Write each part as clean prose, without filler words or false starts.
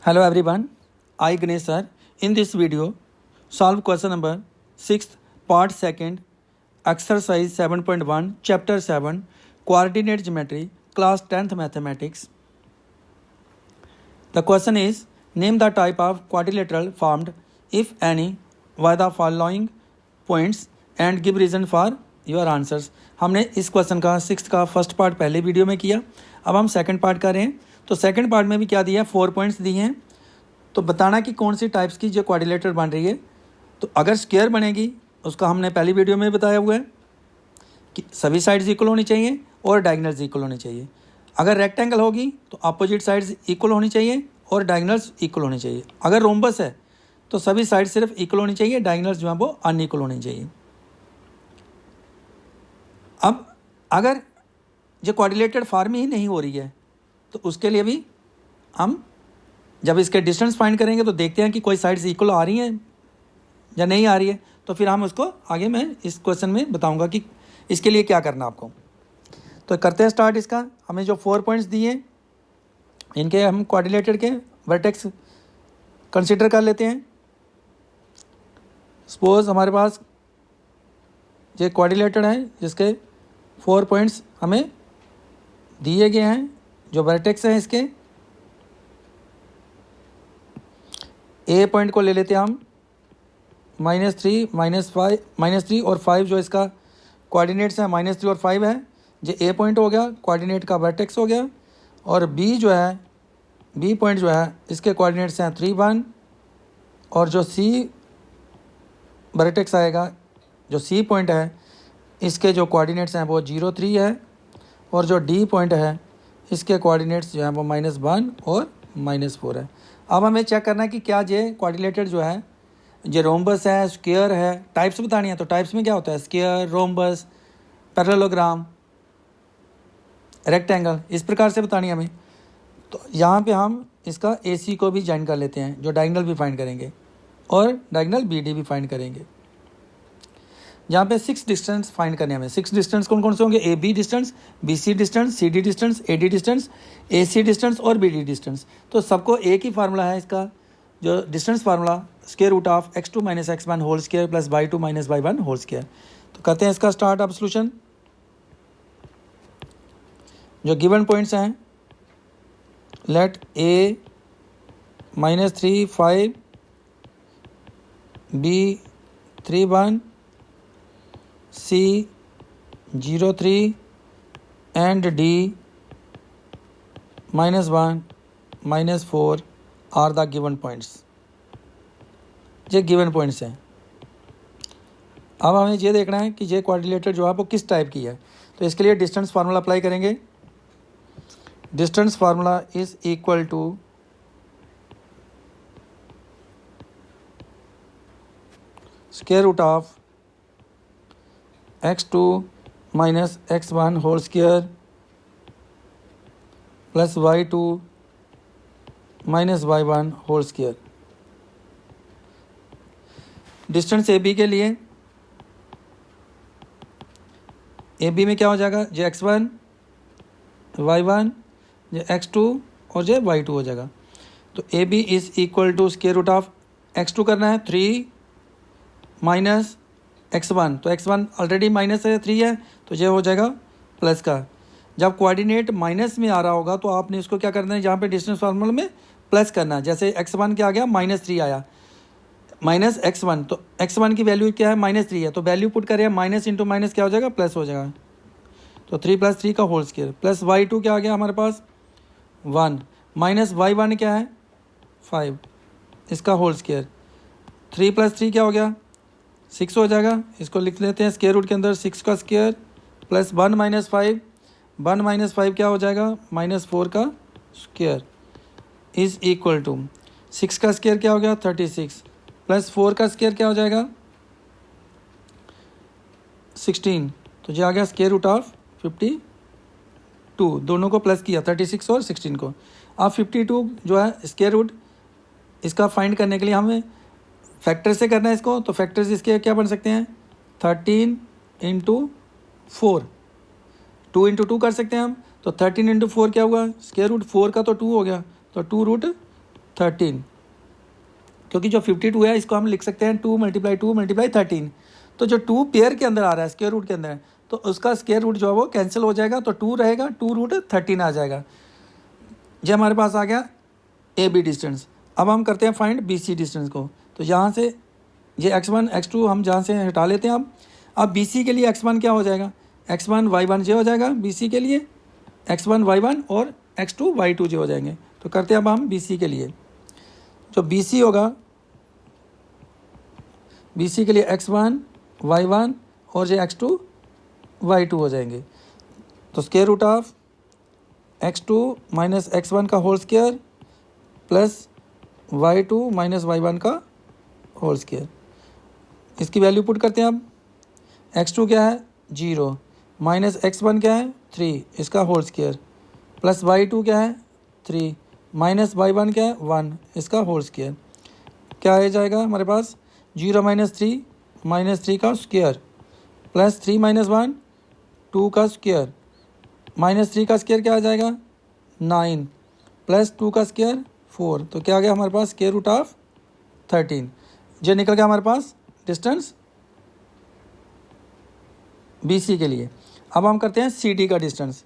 Hello everyone, I Ganesh sir. In this video, solve question number 6th, part 2nd, exercise 7.1, chapter 7, coordinate geometry, class 10th mathematics. The question is, name the type of quadrilateral formed, if any, by the following points and give reason for your answers. हमने इस question का 6th का first part पहले video में किया, अब हम second part कर रहे हैं। तो सेकंड पार्ट में भी क्या दिया है, 4 पॉइंट्स दिए हैं। तो बताना कि कौन सी टाइप्स की जो क्वाड्रिलेटरल बन रही है। तो अगर स्क्वायर बनेगी उसका हमने पहली वीडियो में बताया हुआ है कि सभी साइड्स इक्वल होनी चाहिए और डायगोनल्स इक्वल होनी चाहिए। अगर रेक्टेंगल होगी तो अपोजिट साइड्स इक्वल होनी चाहिए और डायगोनल्स इक्वल होनी चाहिए। अगर रोम्बस है तो सभी साइड सिर्फ इक्वल होनी चाहिए, डायगोनल्स जो है वो अनइक्वल होनी चाहिए। अब अगर जो क्वाड्रिलेटरल फॉर्म ही नहीं हो रही है तो उसके लिए भी हम जब इसके डिस्टेंस फाइंड करेंगे तो देखते हैं कि कोई साइड्स इक्वल आ रही हैं या नहीं आ रही है। तो फिर हम उसको आगे मैं इस क्वेश्चन में बताऊंगा कि इसके लिए क्या करना आपको। तो करते हैं स्टार्ट इसका। हमें जो 4 पॉइंट्स दिए इनके हम क्वाड्रिलेटरल के वर्टेक्स कंसीडर कर लेते हैं। सपोज हमारे पास ये क्वाड्रिलेटरल है जिसके 4 पॉइंट्स हमें दिए गए हैं। जो वर्टेक्स हैं इसके ए पॉइंट को ले लेते हैं हम -3, -3 और 5, जो इसका कोऑर्डिनेट्स हैं -3 और 5 है। जो ए पॉइंट हो गया कोऑर्डिनेट का वर्टेक्स हो गया, और बी जो है बी पॉइंट जो है इसके कोऑर्डिनेट्स हैं 3, 1, और जो सी वर्टेक्स आएगा, जो सी पॉइंट है इसके जो कोऑर्डिनेट्स हैं वो 0, 3 है, और जो डी पॉइंट है इसके कोऑर्डिनेट्स जो हैं वो -1 और -4 है। अब हमें चेक करना है कि क्या ये क्वाड्रिलेटरल जो है ये रोम्बस है, स्क्वायर है। टाइप्स बतानी है तो टाइप्स में क्या होता है, स्क्वायर, रोम्बस, पैरेललोग्राम, रेक्टेंगल, इस प्रकार से बतानी है हमें। तो यहाँ पे हम इसका AC को भी ज्वाइन कर लेते हैं, जो डायगोनल भी फाइंड करेंगे और डायगोनल BD भी फाइंड करेंगे। यहाँ पे 6 डिस्टेंस फाइंड करने हमें। 6 डिस्टेंस कौन कौन से होंगे, AB distance, BC distance, CD distance, AD distance, AC distance और BD डिस्टेंस। तो सबको एक ही फार्मूला है इसका, जो distance formula square root of x2 - x1 whole square plus y2 - y1 whole square. तो करते हैं इसका स्टार्ट अब सोल्यूशन। जो गिवन पॉइंट्स हैं, let A -3, 5, B 3, 1, C 0, 3 and D -1, -4 are the given points. ये गिवन पॉइंट्स हैं। अब हमें ये देखना है कि ये क्वाड्रिलेटरल जो है वो किस टाइप की है। तो इसके लिए डिस्टेंस फार्मूला अप्लाई करेंगे। Distance formula is equal to square root of x2 - x1 whole square plus y2 - y1 whole square. Distance AB के लिए AB में क्या हो जाएगा, जो x1, y1, जो x2 और जो y2 हो जाएगा। तो AB is equal to square root of x2 करना है 3 माइनस x1, तो x1 ऑलरेडी माइनस है 3 है, तो ये हो जाएगा प्लस का। जब कोऑर्डिनेट माइनस में आ रहा होगा तो आपने इसको क्या करना है, जहाँ पे डिस्टेंस फार्मूला में प्लस करना है। जैसे x1 क्या आ गया, -3 आया, माइनस x1, तो x1 की वैल्यू क्या है, -3 है, तो वैल्यू पुट करें माइनस इंटू माइनस क्या हो जाएगा, प्लस हो जाएगा। तो 3 + 3 का होल स्क्वायर प्लस y2 क्या आ गया हमारे पास 1, माइनस y1 क्या है 5, इसका होल स्क्वायर। 3 + 3 क्या हो गया 6 हो जाएगा। इसको लिख लेते हैं स्क्वायर रूट के अंदर, 6 का स्क्वायर प्लस 1 - 5, 1 - 5 क्या हो जाएगा, -4 का स्क्वायर इज इक्वल टू 6 का स्क्वायर क्या हो गया 36 प्लस 4 का स्क्वायर क्या हो जाएगा 16। तो जो आ गया स्क्वायर रूट ऑफ 52, दोनों को प्लस किया 36 और 16 को। अब 52 जो है स्क्वायर रूट, इसका फाइंड करने के लिए हमें फैक्टर से करना है इसको। तो फैक्टर्स इसके क्या बन सकते हैं, 13 × 4, 2 × 2 कर सकते हैं हम। तो 13 × 4 क्या हुआ, स्क्वायर रूट 4 का तो 2 हो गया, तो 2 √ 13, क्योंकि जो 52 है इसको हम लिख सकते हैं 2 × 13। तो जो 2 पेयर के अंदर आ रहा है, स्क्वायर रूट के अंदर है, तो उसका स्क्वायर रूट जो है वो कैंसिल हो जाएगा, तो 2 रहेगा, 2√13 आ जाएगा। ये हमारे पास आ गया ए बी डिस्टेंस। अब हम करते हैं फाइंड बी सी डिस्टेंस को। तो यहाँ से ये x1 x2 हम जहाँ से हटा लेते हैं। अब बी सी के लिए x1 क्या हो जाएगा, x1 y1 ये हो जाएगा बी सी के लिए, x1 y1 और x2 y2 ये हो जाएंगे। तो करते हैं अब हम बी सी के लिए। जो बी सी होगा, बी सी के लिए x1 y1 और ये x2 y2 हो जाएंगे। तो square root of x2 minus x1 का whole square plus y2 minus y1 का होल स्क्वायर, इसकी वैल्यू पुट करते हैं। अब x2 क्या है 0, माइनस x1 क्या है 3, इसका होल स्क्वायर, प्लस y2 क्या है 3, माइनस y1 क्या है 1, इसका होल स्क्वायर। क्या आ जाएगा हमारे पास 0 माइनस 3 का स्क्वायर, प्लस 3 माइनस 1 2 का स्क्वायर, माइनस 3 का स्क्वायर क्या आ जाएगा 9, प्लस 2 का स्क्वायर 4। तो क्या आ गया हमारे पास स्क्वायर रूट ऑफ 13। जो निकल गया हमारे पास डिस्टेंस बी सी के लिए। अब हम करते हैं सी डी का डिस्टेंस।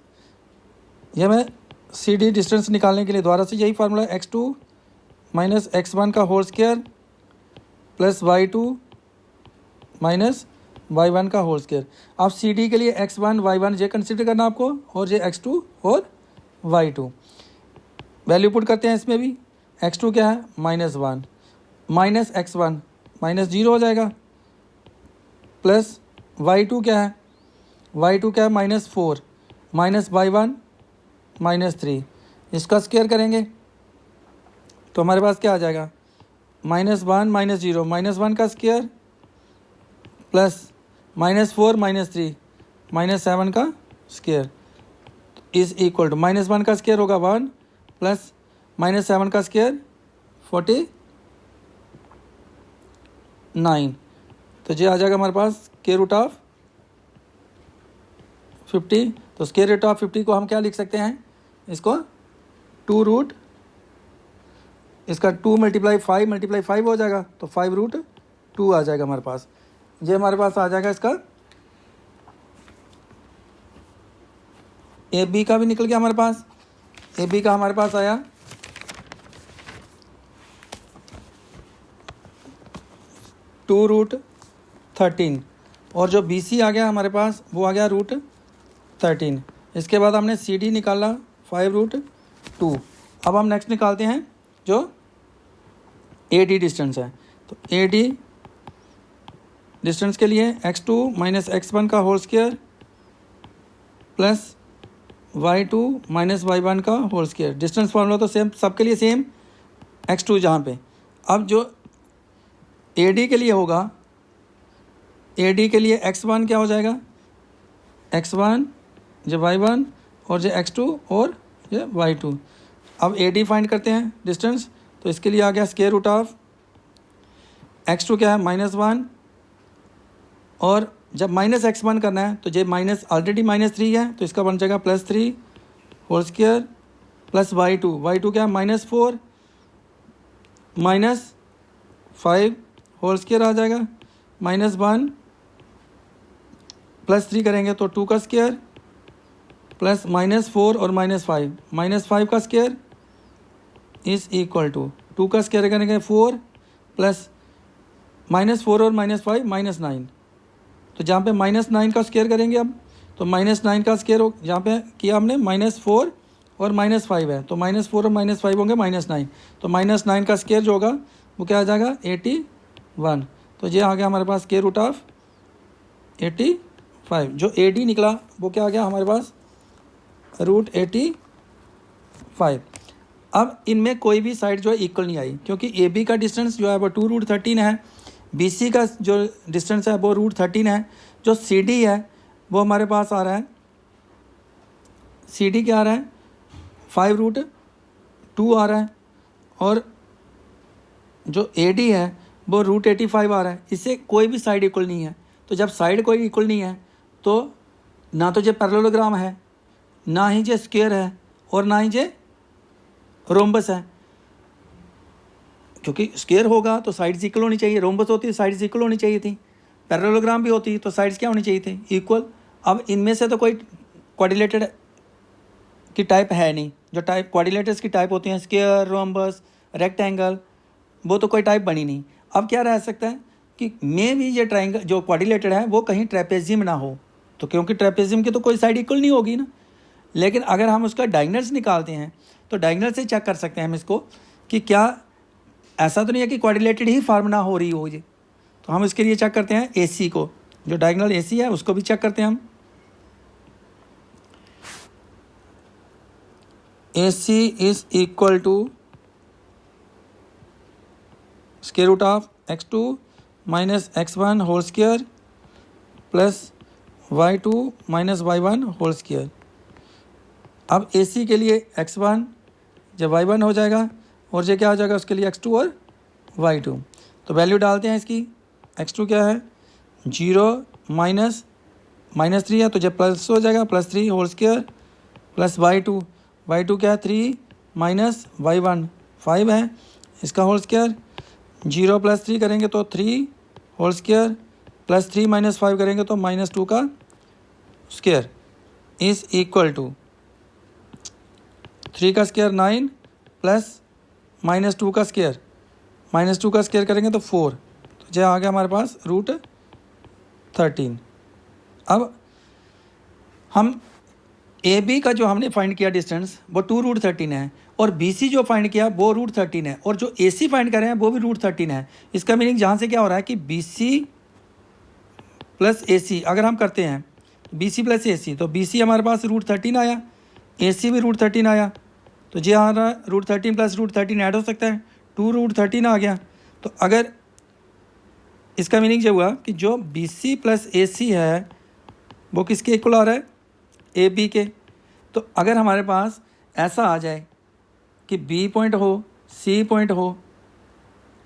यह मैं सी डी डिस्टेंस निकालने के लिए दोबारा से यही फार्मूला x2 माइनस x1 का whole square plus y2 minus y1 का होल स्क्वायर। अब सी डी के लिए x1 y1 ये कंसिडर करना आपको, और ये x2 और y2 वैल्यू पुट करते हैं इसमें भी। x2 क्या है -1, माइनस x1 माइनस 0 हो जाएगा, प्लस y2 क्या है, y2 क्या है -4, माइनस y1 -3, इसका स्क्वायर करेंगे तो हमारे पास क्या आ जाएगा -1 -0, -1 का स्क्वायर प्लस -4 -3 -7 का स्क्वायर इज इक्वल टू -1 का स्क्वायर होगा 1 प्लस -7 का स्क्वायर 49। तो ये आ जाएगा हमारे पास स्क्वायर रूट ऑफ 50। तो स्क्वायर रूट ऑफ 50 को हम क्या लिख सकते हैं, इसको 2 इसका 2 × 5 हो जाएगा, तो 5√2 आ जाएगा हमारे पास। ये हमारे पास आ जाएगा इसका ए बी का भी निकल गया हमारे पास। ए बी का हमारे पास आया 2√13, और जो बी सी आ गया हमारे पास वो आ गया √13। इसके बाद हमने सी डी निकाला 5√2। अब हम नेक्स्ट निकालते हैं जो ए डी डिस्टेंस है। तो ए डी डिस्टेंस के लिए x2 माइनस x1 का whole square plus y2 minus y1 का होल स्क्वायर। डिस्टेंस फॉर्मूला तो सेम सबके लिए सेम, x2 जहाँ पे। अब जो AD के लिए होगा, AD के लिए x1 क्या हो जाएगा x1 जो y1 और जो x2 और ये y2। अब AD फाइंड करते हैं डिस्टेंस। तो इसके लिए आ गया स्क्वायर रूट ऑफ x2 क्या है -1, और जब -x1 करना है तो ये माइनस ऑलरेडी -3 है, तो इसका बन जाएगा +3 होल स्क्वायर प्लस y2 क्या है -4 -5 होल स्क्वायर आ जाएगा, -1 +3 करेंगे तो 2 का स्क्वायर प्लस -4 और -5, -5 का स्क्वायर इज इक्वल टू 2 का स्क्वायर करेंगे 4 प्लस -4 और -5 -9। तो जहाँ पे -9 का स्क्वायर करेंगे अब, तो -9 का स्क्वायर हो, जहाँ पे किया हमने -4 और -5 है, तो -4 और -5 होंगे -9। तो -9 का स्क्वायर जो होगा वो क्या आ जाएगा 81। तो ये आ गया हमारे पास स्क्वायर रूट ऑफ 85। जो AD निकला वो क्या आ गया हमारे पास √85। अब इनमें कोई भी साइड जो है इक्वल नहीं आई, क्योंकि AB का डिस्टेंस जो है वो 2√13 है, BC का जो डिस्टेंस है वो √13 है, जो CD है वो हमारे पास आ रहा है, CD क्या आ रहा है 5√2 आ रहा है, और जो AD है वो √85 आ रहा है। इससे कोई भी साइड इक्वल नहीं है। तो जब साइड कोई इक्वल नहीं है तो ना तो ये पैरेललोग्राम है, ना ही ये स्क्वायर है, और ना ही ये रोम्बस है। क्योंकि स्क्वायर होगा तो साइड्स इक्वल होनी चाहिए, रोम्बस होती है साइड्स इक्वल होनी चाहिए थी, पैरेललोग्राम भी होती तो साइड्स क्या होनी चाहिए थी, इक्वल। अब इनमें से तो कोई क्वाड्रिलेटरल की टाइप है नहीं। जो टाइप क्वाड्रिलेटर्स की टाइप होती हैं स्क्वायर, रोम्बस, रेक्टेंगल, वो तो कोई टाइप बनी नहीं। अब क्या रह सकता है कि मे भी ये ट्राइंगल जो क्वाड्रिलेटरल है वो कहीं ट्रेपेजियम ना हो, तो क्योंकि ट्रेपेजियम की तो कोई साइड इक्वल नहीं होगी ना। लेकिन अगर हम उसका डायगोनल्स निकालते हैं तो डायगोनल से चेक कर सकते हैं हम इसको कि क्या ऐसा तो नहीं है कि क्वाड्रिलेटरल ही फॉर्म ना हो रही हो ये। तो हम इसके लिए चेक करते हैं AC को, जो डायगोनल AC है उसको भी चेक करते हैं हम। AC is equal to square root of x2 minus x1 whole square plus y2 minus y1 whole square. अब AC के लिए x1 जब y1 हो जाएगा और ये क्या हो जाएगा उसके लिए x2 और y2। तो वैल्यू डालते हैं इसकी। x2 क्या है 0 माइनस 3 है तो जब प्लस हो जाएगा +3 होल स्क्वायर प्लस y2 क्या है 3 माइनस y1 5 है इसका होल स्क्वायर। 0 + 3 करेंगे तो 3 होल स्क्वायर प्लस 3 माइनस 5 करेंगे तो -2 का स्क्वायर इज इक्वल टू 3 का स्क्वायर 9 प्लस -2 का स्क्वायर, -2 का स्क्वायर करेंगे तो 4, तो जो आ गया हमारे पास √13। अब हम AB का जो हमने फाइंड किया डिस्टेंस वो 2√13 है और BC जो फाइंड किया वो √13 है और जो AC फाइंड कर रहे हैं वो भी √13 है। इसका मीनिंग जहाँ से क्या हो रहा है कि BC प्लस AC अगर हम करते हैं BC प्लस AC तो BC हमारे पास √13 आया, AC भी √13 आया, तो ये आ रहा है √13 प्लस √13 ऐड हो सकता है 2√13 आ गया। तो अगर इसका मीनिंग ये हुआ कि जो BC प्लस AC है वो किसके इक्वल आ रहा है AB के। तो अगर हमारे पास ऐसा आ जाए कि B पॉइंट हो, C पॉइंट हो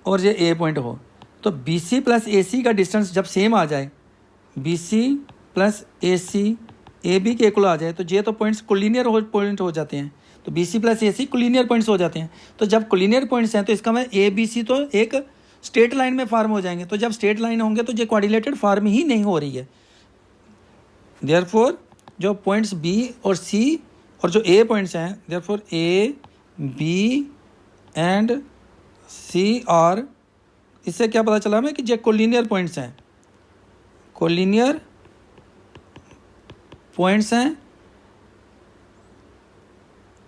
और ये A पॉइंट हो, तो BC प्लस AC का डिस्टेंस जब सेम आ जाए, BC प्लस AC AB के इक्वल आ जाए, तो ये तो पॉइंट्स कोलिनियर पॉइंट हो जाते हैं। तो BC plus AC collinear points हो जाते हैं। तो जब कोलिनियर पॉइंट्स हैं तो इसका मैं ABC तो एक स्ट्रेट लाइन में फॉर्म हो जाएंगे। तो जब स्ट्रेट लाइन होंगे तो ये क्वाड्रिलेटरल फॉर्म ही नहीं हो रही है। देयरफॉर जो पॉइंट्स B और C और जो A पॉइंट्स हैं, therefore A, B and C और इससे क्या पता चला हमें कि ये कोलिनियर पॉइंट्स हैं, कोलिनियर पॉइंट्स हैं।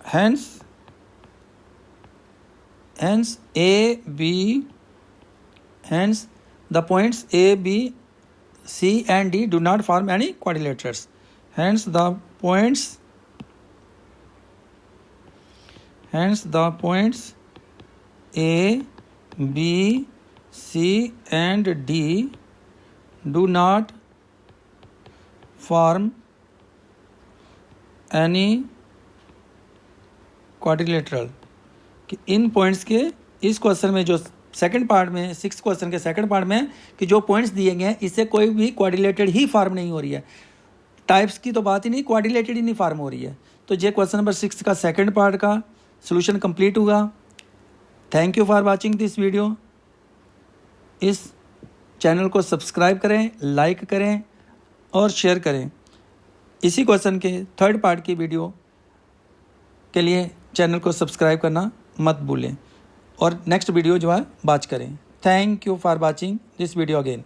hence the points A, B, C and D do not form any quadrilaterals. Hence the points A, B, C and D do not form any quadrilateral. कि इन पॉइंट्स के इस question में जो second part में 6th question के second part में कि जो पॉइंट्स दिए गए हैं इससे कोई भी क्वाड्रिलेटरल ही फॉर्म नहीं हो रही है। टाइप्स की तो बात ही नहीं, क्वाड्रिलेटरल ही नहीं फॉर्म हो रही है। तो ये क्वेश्चन नंबर 6 का सेकंड पार्ट का सोल्यूशन कंप्लीट हुआ। Thank you for watching this video. इस चैनल को सब्सक्राइब करें, लाइक करें और शेयर करें। इसी क्वेश्चन के थर्ड पार्ट की वीडियो के लिए चैनल को सब्सक्राइब करना मत भूलें और नेक्स्ट वीडियो जो है वाच करें। Thank you for watching this video again.